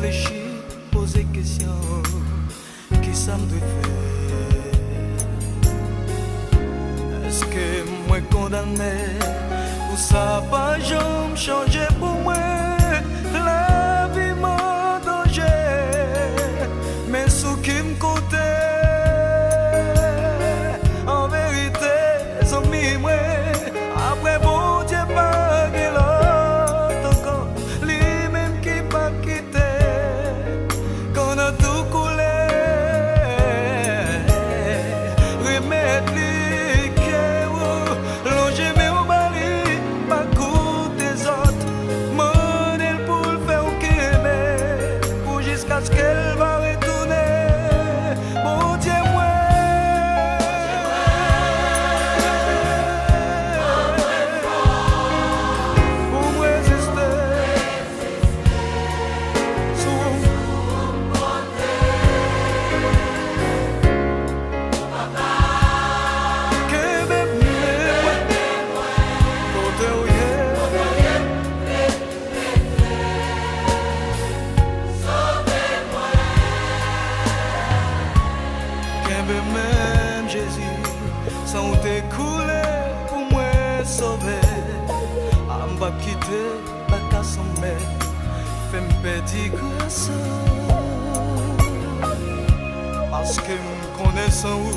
réfléchir, poser question, qui ça me doit faire? Est-ce que moi condamné ou ça pas jamais changé pour moi? La vie m'a danger, mais sous qui me côté? En vérité, amis moi, après bon Dieu pas de l'autre encore, lui-même qui pas quitté, qu'on a tout coulé, remettre lui que longer mais au bali, pas coûte des autres, monnaie pour le faire au Québec, pour jusqu'à ce qu'elle va retourner, bon Dieu moi. Même Jésus, sans t'écouler pour moi sauver. À m'ba quitter, pas qu'à sommer, fais-moi petit grâce. Parce que me connaissant où